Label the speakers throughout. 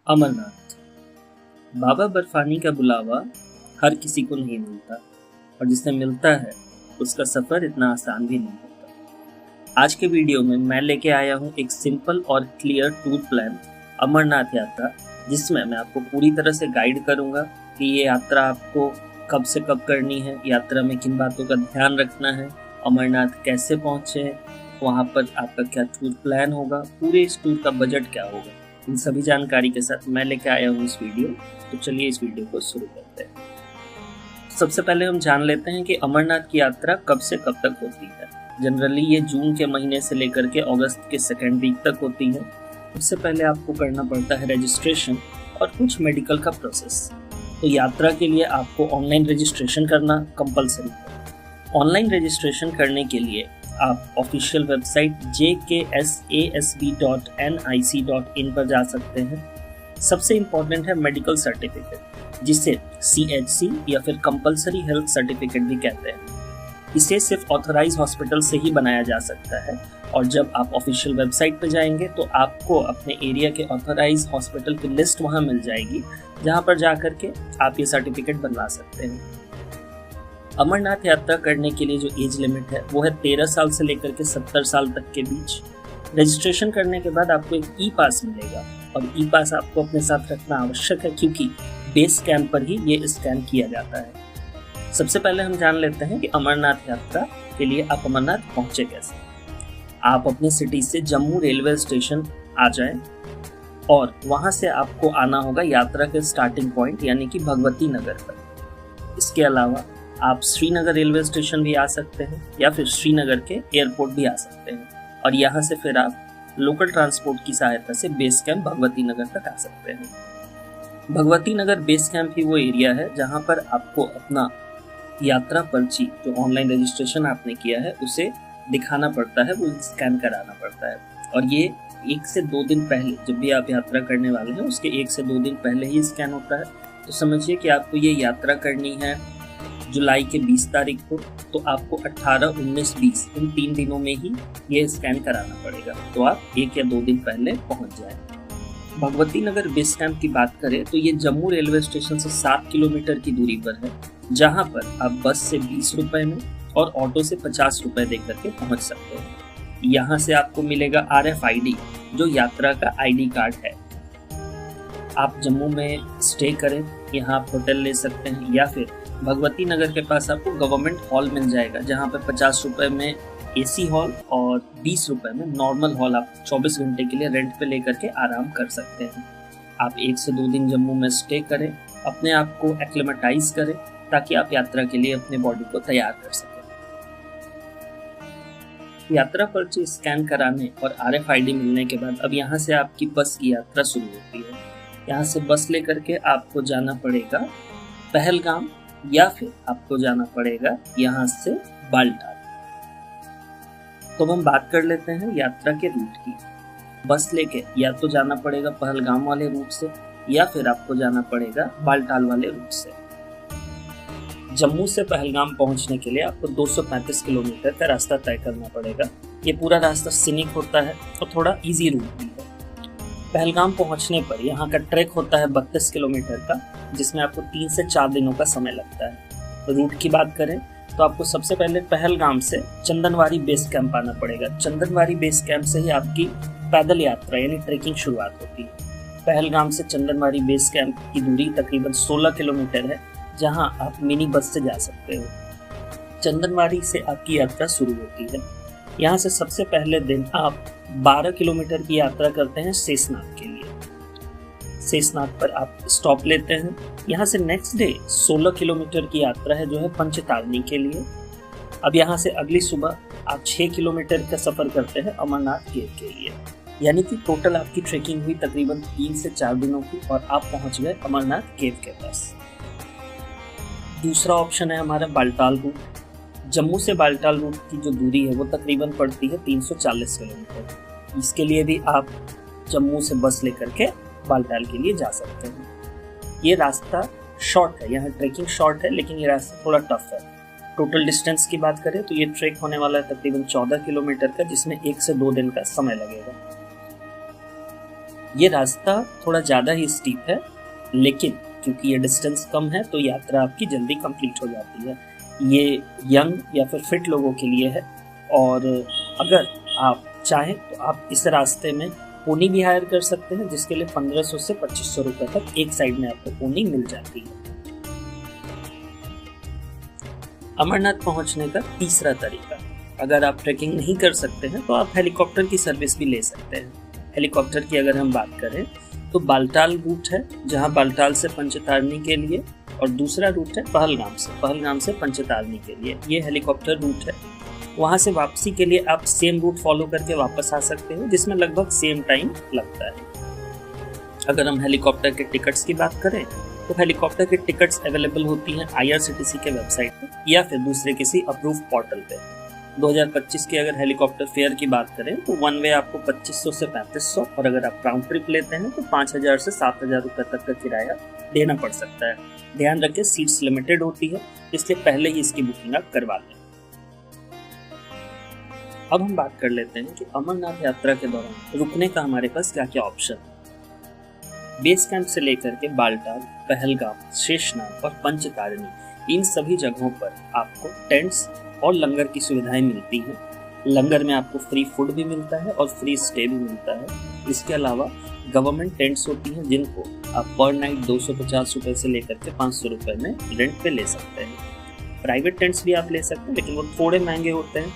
Speaker 1: अमरनाथ। बाबा बर्फानी का बुलावा हर किसी को नहीं मिलता और जिसे मिलता है उसका सफ़र इतना आसान भी नहीं होता। आज के वीडियो में मैं लेके आया हूँ एक सिंपल और क्लियर टूर प्लान अमरनाथ यात्रा, जिसमें मैं आपको पूरी तरह से गाइड करूँगा कि ये यात्रा आपको कब से कब करनी है, यात्रा में किन बातों का ध्यान रखना है, अमरनाथ कैसे पहुँचे, वहाँ पर आपका क्या टूर प्लान होगा, पूरे इस टूर का बजट क्या होगा। इन सभी जानकारी के साथ मैं लेके आया हूँ इस वीडियो। तो चलिए इस वीडियो को शुरू करते हैं। सबसे पहले हम जान लेते हैं कि अमरनाथ की यात्रा कब से कब तक होती है। जनरली ये जून के महीने से लेकर के अगस्त के सेकेंड वीक तक होती है। उससे पहले आपको करना पड़ता है रजिस्ट्रेशन और कुछ मेडिकल का प्रोसेस। तो यात्रा के लिए आपको ऑनलाइन रजिस्ट्रेशन करना कंपलसरी है। ऑनलाइन रजिस्ट्रेशन करने के लिए आप ऑफिशियल वेबसाइट jksasb.nic.in पर जा सकते हैं। सबसे इम्पोर्टेंट है मेडिकल सर्टिफिकेट, जिसे CHC या फिर कंपलसरी हेल्थ सर्टिफिकेट भी कहते हैं। इसे सिर्फ ऑथराइज हॉस्पिटल से ही बनाया जा सकता है और जब आप ऑफिशियल वेबसाइट पर जाएंगे तो आपको अपने एरिया के ऑथराइज हॉस्पिटल की लिस्ट वहाँ मिल जाएगी, जहाँ पर जा करके आप ये सर्टिफिकेट बनवा सकते हैं। अमरनाथ यात्रा करने के लिए जो एज लिमिट है वो है 13 साल से लेकर के 70 साल तक के बीच। रजिस्ट्रेशन करने के बाद आपको एक ई पास मिलेगा और ई पास आपको अपने साथ रखना आवश्यक है, क्योंकि बेस कैंप पर ही ये स्कैन किया जाता है। सबसे पहले हम जान लेते हैं कि अमरनाथ यात्रा के लिए आप अमरनाथ पहुंचे कैसे। आप अपनी सिटी से जम्मू रेलवे स्टेशन आ जाएं और वहां से आपको आना होगा यात्रा के स्टार्टिंग पॉइंट यानी कि भगवती नगर पर। इसके अलावा आप श्रीनगर रेलवे स्टेशन भी आ सकते हैं या फिर श्रीनगर के एयरपोर्ट भी आ सकते हैं और यहाँ से फिर आप लोकल ट्रांसपोर्ट की सहायता से बेस कैंप भगवती नगर तक आ सकते हैं। भगवती नगर बेस कैंप ही वो एरिया है जहाँ पर आपको अपना यात्रा पर्ची, जो ऑनलाइन रजिस्ट्रेशन आपने किया है, उसे दिखाना पड़ता है, वो स्कैन कराना पड़ता है। और ये 1 से 2 दिन पहले, जब भी आप यात्रा करने वाले हैं उसके 1 से 2 दिन पहले ही स्कैन होता है। तो समझिए कि आपको ये यात्रा करनी है जुलाई के 20 तारीख को, तो आपको 18, 19, 20 इन 3 दिनों में ही ये स्कैन कराना पड़ेगा। तो आप 1 या 2 दिन पहले पहुंच जाएं। भगवती नगर बेस कैंप की बात करें तो ये जम्मू रेलवे स्टेशन से 7 किलोमीटर की दूरी पर है, जहां पर आप बस से 20 रुपए में और ऑटो से 50 रुपए देकर के पहुंच सकते हैं। यहाँ से आपको मिलेगा RFID, जो यात्रा का ID कार्ड है। आप जम्मू में स्टे करें, यहाँ आप होटल ले सकते हैं या फिर भगवती नगर के पास आपको गवर्नमेंट हॉल मिल जाएगा, जहाँ पे 50 रुपए में AC हॉल और 20 रुपए में नॉर्मल हॉल आप 24 घंटे के लिए रेंट पे लेकर के आराम कर सकते हैं। आप 1 से 2 दिन जम्मू में स्टे करें, अपने आप को एक्लेमेटाइज करें, ताकि आप यात्रा के लिए अपने बॉडी को तैयार कर सकें। यात्रा पर्ची स्कैन कराने और RFID मिलने के बाद अब यहाँ से आपकी बस की यात्रा शुरू होती है। यहाँ से बस लेकर के आपको जाना पड़ेगा पहलगाम या फिर आपको जाना पड़ेगा यहाँ से बालटाल। तो हम बात कर लेते हैं यात्रा के रूट की। बस लेके या तो जाना पड़ेगा पहलगाम वाले रूट से या फिर आपको जाना पड़ेगा बालटाल वाले रूट से। जम्मू से पहलगाम पहुंचने के लिए आपको 235 किलोमीटर का रास्ता तय करना पड़ेगा। ये पूरा रास्ता सीनिक होता है और थोड़ा इजी रूट भी है। पहलगाम पहुंचने पर यहाँ का ट्रैक होता है 32 किलोमीटर का, जिसमें आपको 3 से 4 दिनों का समय लगता है। रूट की बात करें तो आपको सबसे पहले पहलगाम से चंदनवारी बेस कैंप आना पड़ेगा। चंदनवारी बेस कैंप से ही आपकी पैदल यात्रा यानी ट्रैकिंग शुरुआत होती है। पहलगाम से चंदनवारी बेस कैंप की दूरी तकरीबन 16 किलोमीटर है, जहां आप मिनी बस से जा सकते हो। चंदनवारी से आपकी यात्रा शुरू होती है। यहाँ से सबसे पहले दिन आप 12 किलोमीटर की यात्रा करते हैं शेषनाग के लिए। शेषनाग पर आप स्टॉप लेते हैं। यहाँ से नेक्स्ट डे 16 किलोमीटर की यात्रा है, जो है पंचतारनी के लिए। अब यहाँ से अगली सुबह आप 6 किलोमीटर का सफर करते हैं अमरनाथ केव के लिए। यानी कि टोटल आपकी ट्रेकिंग हुई तकरीबन 3 से 4 दिनों की और आप पहुँच गए अमरनाथ केव के पास। दूसरा ऑप्शन है हमारा बालटाल रूट। जम्मू से बालटाल रूट की जो दूरी है वो तकरीबन पड़ती है 340 किलोमीटर। इसके लिए भी आप जम्मू से बस लेकर के बालटाल के लिए जा सकते हैं। ये रास्ता शॉर्ट है, यहाँ ट्रेकिंग शॉर्ट है, लेकिन ये रास्ता थोड़ा टफ है। टोटल डिस्टेंस की बात करें तो ये ट्रेक होने वाला है तकरीबन 14 किलोमीटर का, जिसमें 1 से 2 दिन का समय लगेगा। ये रास्ता थोड़ा ज़्यादा ही स्टीप है, लेकिन क्योंकि ये डिस्टेंस कम है तो यात्रा आपकी जल्दी कंप्लीट हो जाती है। ये यंग या फिर फिट लोगों के लिए है, और अगर आप चाहें तो आप इस रास्ते में पोनी भी हायर कर सकते हैं, जिसके लिए 1500 से 2500 रुपए तक एक साइड में आपको पोनी मिल जाती है। अमरनाथ पहुंचने का तीसरा तरीका, अगर आप ट्रैकिंग नहीं कर सकते हैं तो आप हेलीकॉप्टर की सर्विस भी ले सकते हैं। हेलीकॉप्टर की अगर हम बात करें तो बालटाल रूट है, जहां बालटाल से पंचतारनी के लिए, और दूसरा रूट है पहलगाम से पंचतारनी के लिए। ये हेलीकॉप्टर रूट है। वहां से वापसी के लिए आप सेम रूट फॉलो करके वापस आ सकते हो, जिसमें लगभग सेम टाइम लगता है। अगर हम हेलीकॉप्टर के टिकट्स की बात करें तो हेलीकॉप्टर की टिकट्स अवेलेबल होती हैं IRCTC के वेबसाइट पे या फिर दूसरे किसी अप्रूव पोर्टल पे। 2025 की अगर हेलीकॉप्टर फेयर की बात करें तो वन वे आपको 2500 से 3500, और अगर आप राउंड ट्रिप लेते हैं तो 5000 से 7000 रुपए तक का किराया देना पड़ सकता है। ध्यान रखें, सीट्स लिमिटेड होती है, इसलिए पहले ही इसकी बुकिंग आप करवा लें। अब हम बात कर लेते हैं कि अमरनाथ यात्रा के दौरान रुकने का हमारे पास क्या क्या ऑप्शन है। बेस कैंप से लेकर के बालटाल, पहलगाम, शेषनाग और पंचतारनी, इन सभी जगहों पर आपको टेंट्स और लंगर की सुविधाएं मिलती हैं। लंगर में आपको फ्री फूड भी मिलता है और फ्री स्टे भी मिलता है। इसके अलावा गवर्नमेंट टेंट्स होती हैं, जिनको आप पर नाइट 250 रुपए से लेकर के 500 रुपए में रेंट पे ले सकते हैं। प्राइवेट टेंट्स भी आप ले सकते हैं, लेकिन वो थोड़े महंगे होते हैं।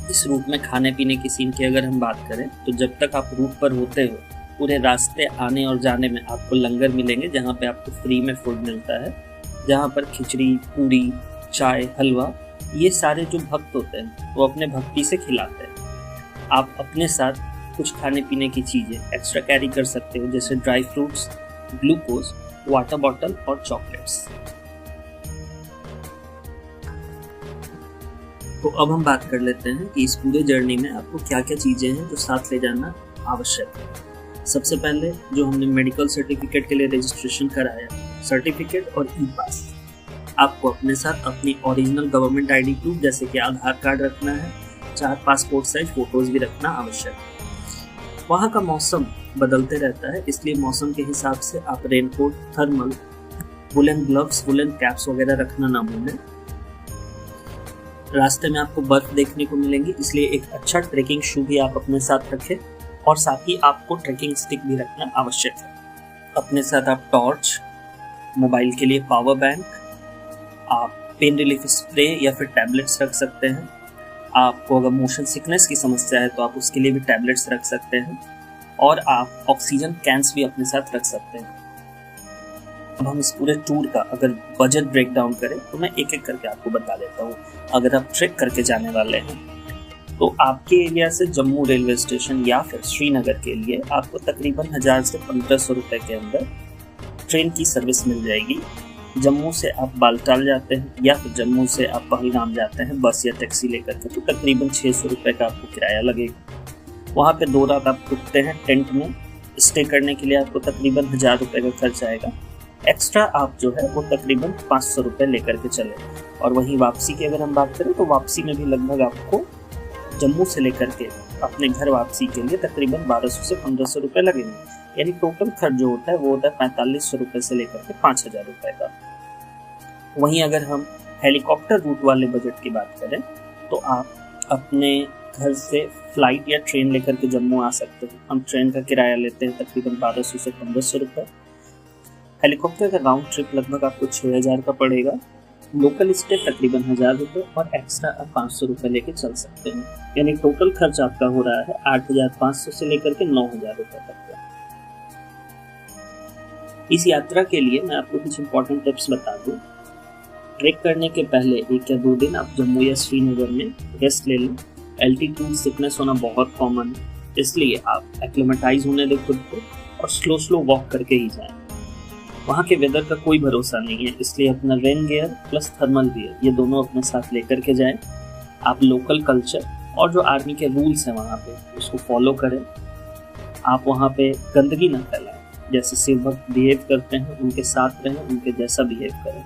Speaker 1: इस रूट में खाने पीने की सीन की अगर हम बात करें तो जब तक आप रूट पर होते हो पूरे रास्ते आने और जाने में आपको लंगर मिलेंगे, जहाँ पे आपको फ्री में फूड मिलता है, जहाँ पर खिचड़ी, पूरी, चाय, हलवा, ये सारे जो भक्त होते हैं वो अपने भक्ति से खिलाते हैं। आप अपने साथ कुछ खाने पीने की चीज़ें एक्स्ट्रा कैरी कर सकते हो, जैसे dry fruits, glucose, water bottle और चॉकलेट्स। तो अब हम बात कर लेते हैं कि इस पूरे जर्नी में आपको क्या क्या चीज़ें हैं जो साथ ले जाना आवश्यक है। सबसे पहले जो हमने मेडिकल सर्टिफिकेट के लिए रजिस्ट्रेशन कराया, सर्टिफिकेट और ई पास। आपको अपने साथ अपनी ओरिजिनल गवर्नमेंट ID प्रूफ जैसे कि आधार कार्ड रखना है, 4 पासपोर्ट साइज फोटोज भी रखना आवश्यक है। वहाँ का मौसम बदलते रहता है, इसलिए मौसम के हिसाब से आप raincoat, thermal, woollen gloves, woollen caps वगैरह रखना ना भूलें। रास्ते में आपको बर्फ देखने को मिलेंगी, इसलिए एक अच्छा ट्रेकिंग शू भी आप अपने साथ रखें, और साथ ही आपको ट्रेकिंग स्टिक भी रखना आवश्यक है। अपने साथ आप टॉर्च, मोबाइल के लिए पावर बैंक, आप पेन रिलीफ स्प्रे या फिर टैबलेट्स रख सकते हैं। आपको अगर मोशन सिकनेस की समस्या है तो आप उसके लिए भी टैबलेट्स रख सकते हैं, और आप ऑक्सीजन कैंस भी अपने साथ रख सकते हैं। अब हम इस पूरे टूर का अगर बजट ब्रेक डाउन करें तो मैं एक एक करके आपको बता देता हूँ। अगर आप ट्रेक करके जाने वाले हैं तो आपके एरिया से जम्मू रेलवे स्टेशन या फिर श्रीनगर के लिए आपको तकरीबन 1000 से 1500 रुपए के अंदर ट्रेन की सर्विस मिल जाएगी। जम्मू से आप बालटाल जाते हैं या फिर जम्मू से आप पहलगाम जाते हैं बस या टैक्सी लेकर के, तो तकरीबन 600 रुपये का आपको किराया लगेगा। वहाँ पे 2 रात आप रुकते हैं टेंट में, स्टे करने के लिए आपको तकरीबन 1000 रुपये का खर्च आएगा। एक्स्ट्रा आप जो है वो तकरीबन 500 रुपये लेकर के चले। और वहीं वापसी की अगर हम बात करें तो वापसी में भी लगभग आपको जम्मू से लेकर के अपने घर वापसी के लिए तकरीबन 1200 से 1500 रुपये लगेंगे। यानी टोटल खर्च जो होता है वो होता है 4500 रुपये से लेकर के 5000 रुपये का। वहीं अगर हम हेलीकॉप्टर रूट वाले बजट की बात करें तो आप अपने घर से फ्लाइट या ट्रेन लेकर के जम्मू आ सकते हैं। हम ट्रेन का किराया लेते हैं तकरीबन 1200 से 1500 रुपये। हेलीकॉप्टर का राउंड ट्रिप लगभग आपको 6000 का पड़ेगा। लोकल स्टे तकरीबन 1000 रुपये और एक्स्ट्रा आप 500 रुपये लेके चल सकते हैं। यानी टोटल खर्च आपका हो रहा है 8500 से लेकर के 9000 रुपये तक का। इस यात्रा के लिए मैं आपको कुछ इंपॉर्टेंट टिप्स बता दूं। ट्रेक करने के पहले 1 या 2 दिन आप जम्मू या श्रीनगर में रेस्ट ले लें। एल्टीट्यूड सिकनेस होना बहुत कॉमन है, इसलिए आप एक्लिमेटाइज होने दें खुद को और स्लो वॉक करके ही जाएं। वहाँ के वेदर का कोई भरोसा नहीं है, इसलिए अपना rain gear plus thermal gear ये दोनों अपने साथ लेकर के जाएं। आप लोकल कल्चर और जो आर्मी के रूल्स हैं वहाँ पे उसको फॉलो करें। आप वहाँ पे गंदगी ना फैलाएं, जैसे शिव भक्त बिहेव करते हैं उनके साथ रहें, उनके जैसा बिहेव करें।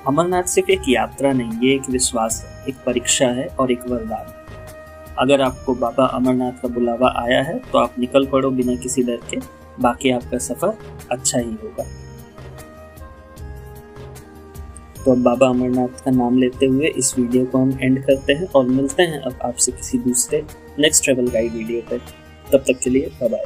Speaker 1: अमरनाथ सिर्फ एक यात्रा नहीं, ये एक विश्वास है, एक परीक्षा है और एक वरदान। अगर आपको बाबा अमरनाथ का बुलावा आया है तो आप निकल पड़ो बिना किसी डर के, बाकी आपका सफ़र अच्छा ही होगा। तो अब बाबा अमरनाथ का नाम लेते हुए इस वीडियो को हम एंड करते हैं और मिलते हैं अब आपसे किसी दूसरे नेक्स्ट ट्रैवल गाइड वीडियो पर। तब तक के लिए बाय बाय।